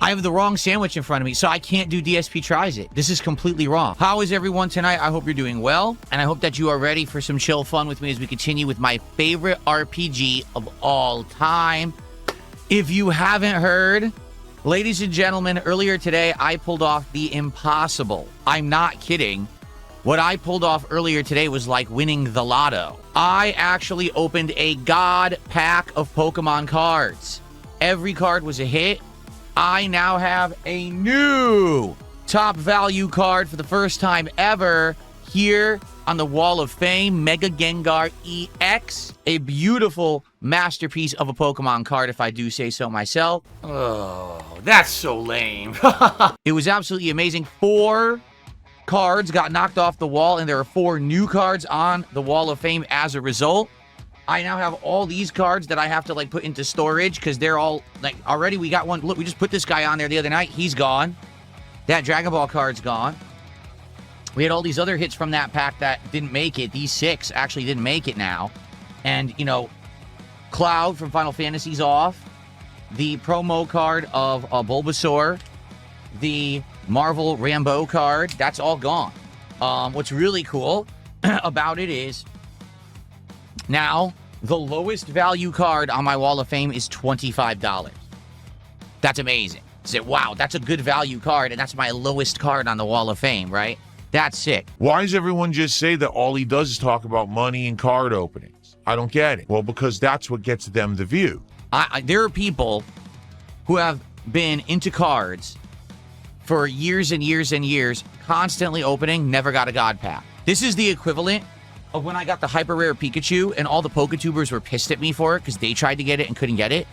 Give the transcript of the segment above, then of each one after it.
I have the wrong sandwich in front of me, so I can't do DSP Tries It. This is completely wrong. How is everyone tonight? I hope you're doing well, and I hope that you are ready for some chill fun with me as we continue with my favorite RPG of all time. If you haven't heard, ladies and gentlemen, earlier today, I pulled off the impossible. I'm not kidding. What I pulled off earlier today was like winning the lotto. I actually opened a God pack of Pokemon cards. Every card was a hit. I now have a new top value card for the first time ever here on the Wall of Fame, Mega Gengar EX. A beautiful masterpiece of a Pokemon card, if I do say so myself. Oh, that's so lame. It was absolutely amazing. 4 cards got knocked off the wall, and there are 4 new cards on the Wall of Fame as a result. I now have all these cards that I have to like put into storage because they're all like already. We got one. Look, we just put this guy on there the other night. He's gone. That Dragon Ball card's gone. We had all these other hits from that pack that didn't make it. These 6 actually didn't make it now. And, you know, Cloud from Final Fantasy's off. The promo card of Bulbasaur. The Marvel Rambo card. That's all gone. What's really cool about it is now the lowest value card on my Wall of Fame is $25. That's amazing. Say, wow, that's a good value card, and that's my lowest card on the Wall of Fame, right? That's sick. Why does everyone just say that all he does is talk about money and card openings? I don't get it. Well, because that's what gets them the view. There are people who have been into cards for years and years and years, constantly opening, never got a God pack. This is the equivalent of when I got the hyper rare Pikachu and all the Poketubers were pissed at me for it because they tried to get it and couldn't get it.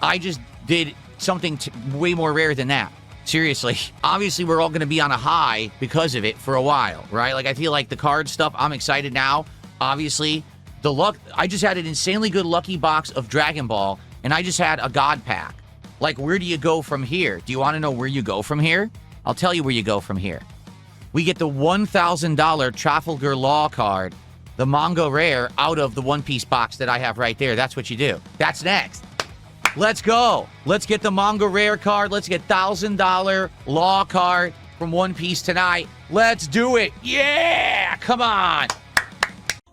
I just did something way more rare than that. Seriously. Obviously, we're all going to be on a high because of it for a while, right? Like, I feel like the card stuff, I'm excited now. Obviously, the luck, I just had an insanely good lucky box of Dragon Ball, and I just had a God pack. Like, where do you go from here? Do you want to know where you go from here? I'll tell you where you go from here. We get the $1,000 Trafalgar Law card, the manga rare, out of the One Piece box that I have right there. That's what you do. That's next. Let's go. Let's get the manga rare card. Let's get $1,000 Law card from One Piece tonight. Let's do it. Yeah, come on.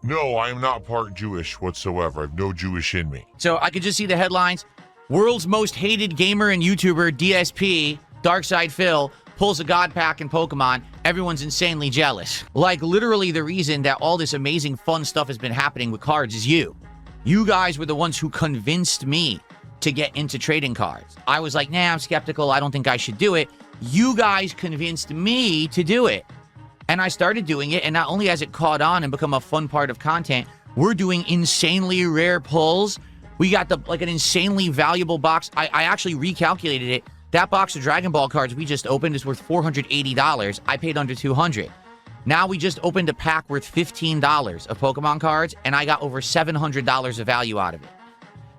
No, I am not part Jewish whatsoever. I have no Jewish in me. So I could just see the headlines. World's most hated gamer and YouTuber, DSP, Darkside Phil, pulls a God pack in Pokemon. Everyone's insanely jealous. Like, literally the reason that all this amazing fun stuff has been happening with cards is you. You guys were the ones who convinced me to get into trading cards. I was like, nah, I'm skeptical. I don't think I should do it. You guys convinced me to do it. And I started doing it, and not only has it caught on and become a fun part of content, we're doing insanely rare pulls. We got an insanely valuable box. I actually recalculated it. That box of Dragon Ball cards we just opened is worth $480. I paid under $200. Now we just opened a pack worth $15 of Pokemon cards, and I got over $700 of value out of it.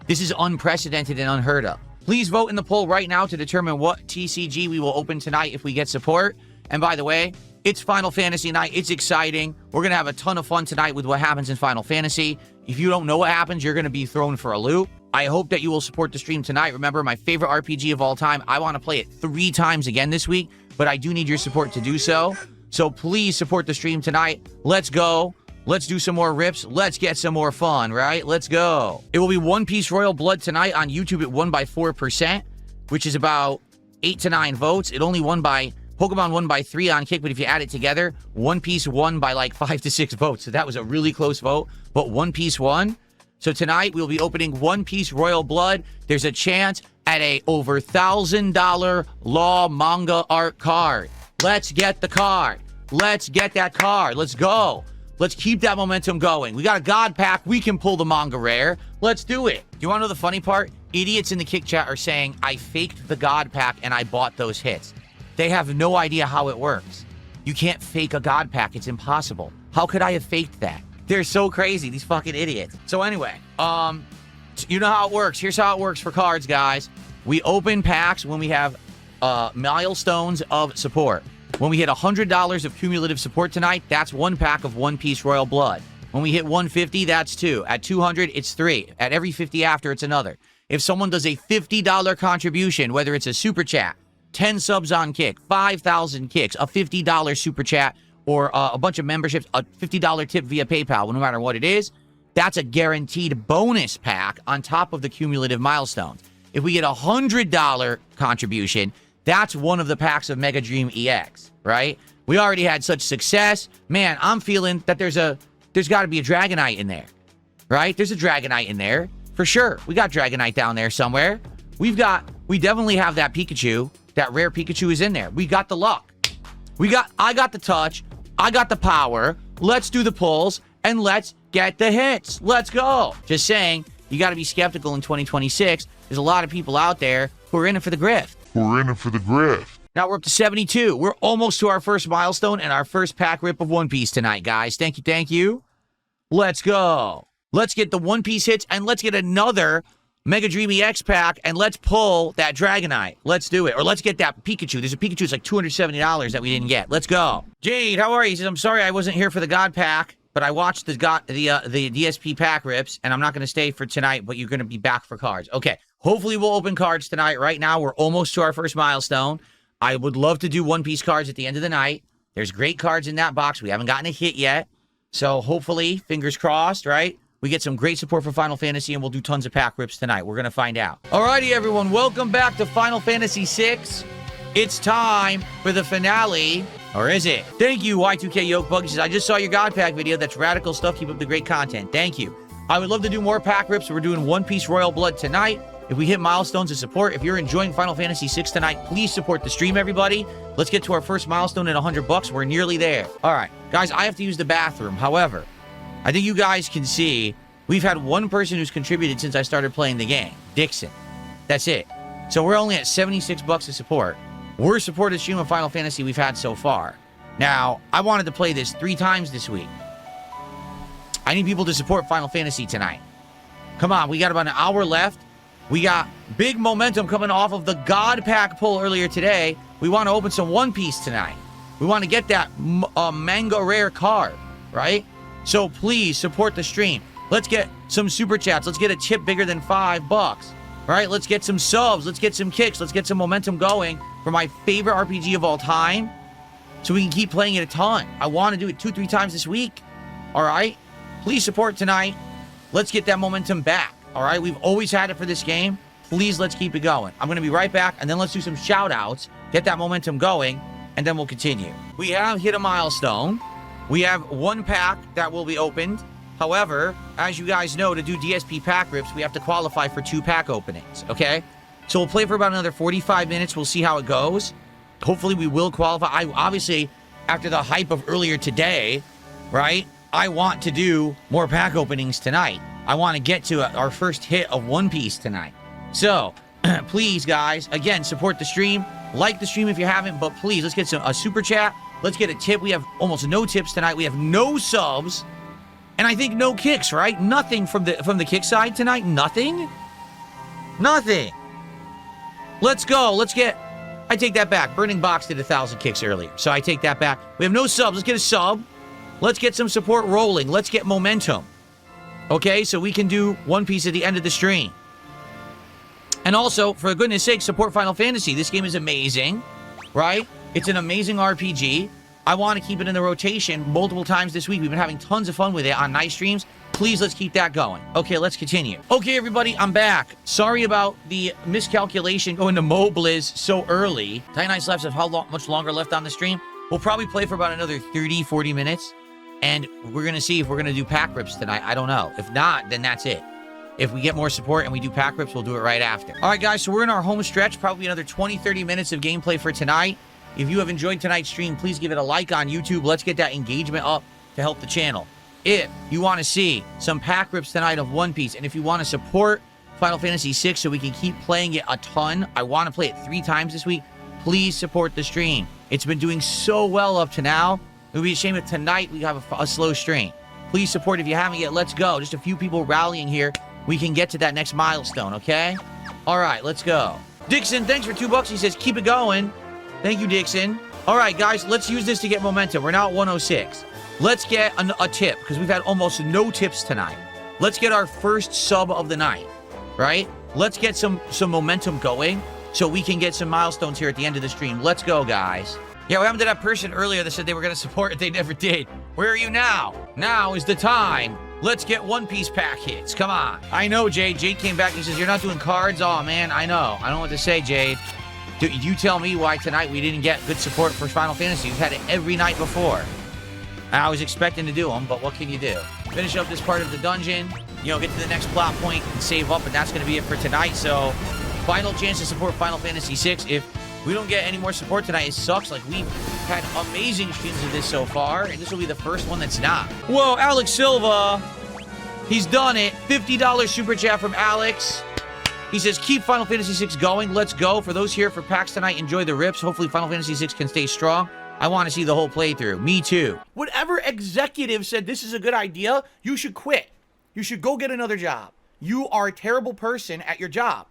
This is unprecedented and unheard of. Please vote in the poll right now to determine what TCG we will open tonight if we get support. And by the way, it's Final Fantasy night. It's exciting. We're going to have a ton of fun tonight with what happens in Final Fantasy. If you don't know what happens, you're going to be thrown for a loop. I hope that you will support the stream tonight. Remember, my favorite RPG of all time. I want to play it 3 times again this week, but I do need your support to do so. So please support the stream tonight. Let's go. Let's do some more rips. Let's get some more fun, right? Let's go. It will be One Piece Royal Blood tonight on YouTube. It won by 4%, which is about 8 to 9 votes. It only won by... Pokemon won by 3 on Kick, but if you add it together, One Piece won by like 5 to 6 votes. So that was a really close vote, but One Piece won. So tonight we'll be opening One Piece Royal Blood. There's a chance at a over $1,000 Law manga art card. Let's get the card. Let's get that card. Let's go. Let's keep that momentum going. We got a God pack. We can pull the manga rare. Let's do it. Do you want to know the funny part? Idiots in the Kick chat are saying, I faked the God pack and I bought those hits. They have no idea how it works. You can't fake a God pack. It's impossible. How could I have faked that? They're so crazy, these fucking idiots. So anyway, you know how it works. Here's how it works for cards, guys. We open packs when we have milestones of support. When we hit $100 of cumulative support tonight, that's 1 pack of One Piece Royal Blood. When we hit 150, that's 2. At 200, it's 3. At every 50 after, it's another. If someone does a $50 contribution, whether it's a super chat, 10 subs on Kick, 5,000 kicks, a $50 super chat, or a bunch of memberships, a $50 tip via PayPal, no matter what it is, that's a guaranteed bonus pack on top of the cumulative milestones. If we get a $100 contribution, that's one of the packs of Mega Dream EX, right? We already had such success. Man, I'm feeling that there's got to be a Dragonite in there, right? There's a Dragonite in there, for sure. We got Dragonite down there somewhere. We definitely have that Pikachu. That rare Pikachu is in there. We got the luck. I got the touch. I got the power. Let's do the pulls, and let's get the hits. Let's go. Just saying, you got to be skeptical in 2026. There's a lot of people out there who are in it for the grift. Now we're up to 72. We're almost to our first milestone and our first pack rip of One Piece tonight, guys. Thank you, thank you. Let's go. Let's get the One Piece hits, and let's get another Mega Dream EX pack, and let's pull that Dragonite. Let's do it. Or let's get that Pikachu. There's a Pikachu. It's like $270 that we didn't get. Let's go. Jade, how are you? He says, I'm sorry I wasn't here for the God pack, but I watched the DSP pack rips, and I'm not going to stay for tonight, but you're going to be back for cards. Okay. Hopefully we'll open cards tonight. Right now, we're almost to our first milestone. I would love to do One Piece cards at the end of the night. There's great cards in that box. We haven't gotten a hit yet. So hopefully, fingers crossed, right? We get some great support for Final Fantasy, and we'll do tons of pack rips tonight. We're going to find out. Alrighty, everyone. Welcome back to Final Fantasy VI. It's time for the finale. Or is it? Thank you, Y2K Yokebug. He says, I just saw your God pack video. That's radical stuff. Keep up the great content. Thank you. I would love to do more pack rips. We're doing One Piece Royal Blood tonight. If we hit milestones of support, if you're enjoying Final Fantasy VI tonight, please support the stream, everybody. Let's get to our first milestone at $100. We're nearly there. All right, guys, I have to use the bathroom. However, I think you guys can see we've had one person who's contributed since I started playing the game, Dixon. That's it. So we're only at $76 of support. Worst supported stream of Final Fantasy we've had so far. Now, I wanted to play this 3 times this week. I need people to support Final Fantasy tonight. Come on, we got about an hour left. We got big momentum coming off of the God Pack pull earlier today. We want to open some One Piece tonight. We want to get that manga rare card, right? So please support the stream. Let's get some super chats. Let's get a tip bigger than $5. All right, let's get some subs. Let's get some kicks. Let's get some momentum going for my favorite RPG of all time so we can keep playing it a ton. I want to do it 2-3 times this week. All right? Please support tonight. Let's get that momentum back. All right, we've always had it for this game. Please, let's keep it going. I'm going to be right back, and then let's do some shout-outs, get that momentum going, and then we'll continue. We have hit a milestone. We have one pack that will be opened. However, as you guys know, to do DSP pack rips, we have to qualify for 2 pack openings, okay? So we'll play for about another 45 minutes. We'll see how it goes. Hopefully, we will qualify. Obviously, after the hype of earlier today, right, I want to do more pack openings tonight. I want to get to our first hit of One Piece tonight. So, please, guys, again, support the stream. Like the stream if you haven't, but please, let's get a super chat. Let's get a tip. We have almost no tips tonight. We have no subs. And I think no kicks, right? Nothing from the kick side tonight. Nothing? Nothing. Let's go. I take that back. Burning Box did 1,000 kicks earlier, so I take that back. We have no subs. Let's get a sub. Let's get some support rolling. Let's get momentum. Okay, so we can do One Piece at the end of the stream. And also, for goodness sake, support Final Fantasy. This game is amazing, right? It's an amazing RPG. I want to keep it in the rotation multiple times this week. We've been having tons of fun with it on night streams. Please, let's keep that going. Okay, let's continue. Okay, everybody, I'm back. Sorry about the miscalculation going to Mobliz so early. Tight Slaps have how much longer left on the stream? We'll probably play for about another 30, 40 minutes. And we're going to see if we're going to do pack rips tonight. I don't know. If not, then that's it. If we get more support and we do pack rips, we'll do it right after. All right, guys, so we're in our home stretch. Probably another 20, 30 minutes of gameplay for tonight. If you have enjoyed tonight's stream, please give it a like on YouTube. Let's get that engagement up to help the channel. If you want to see some pack rips tonight of One Piece, and if you want to support Final Fantasy VI so we can keep playing it a ton, I want to play it 3 times this week, please support the stream. It's been doing so well up to now. It would be a shame if tonight we have a slow stream. Please support if you haven't yet. Let's go. Just a few people rallying here. We can get to that next milestone, okay? All right, let's go. Dixon, thanks for $2. He says, keep it going. Thank you, Dixon. All right, guys, let's use this to get momentum. We're now at 106. Let's get a tip, because we've had almost no tips tonight. Let's get our first sub of the night, right? Let's get some momentum going so we can get some milestones here at the end of the stream. Let's go, guys. Yeah, what happened to that person earlier that said they were going to support it? They never did. Where are you now? Now is the time. Let's get One Piece pack hits. Come on. I know, Jade. Jade came back and he says, you're not doing cards? Oh, man, I know. I don't know what to say, Jade. Dude, you tell me why tonight we didn't get good support for Final Fantasy. We've had it every night before. I was expecting to do them, but what can you do? Finish up this part of the dungeon, you know, get to the next plot point and save up, and that's going to be it for tonight. So, final chance to support Final Fantasy VI. If we don't get any more support tonight, it sucks. Like, we've had amazing streams of this so far, and this will be the first one that's not. Whoa, Alex Silva. He's done it. $50 super chat from Alex. He says, keep Final Fantasy VI going. Let's go. For those here for packs tonight, enjoy the rips. Hopefully Final Fantasy VI can stay strong. I want to see the whole playthrough. Me too. Whatever executive said this is a good idea, you should quit. You should go get another job. You are a terrible person at your job.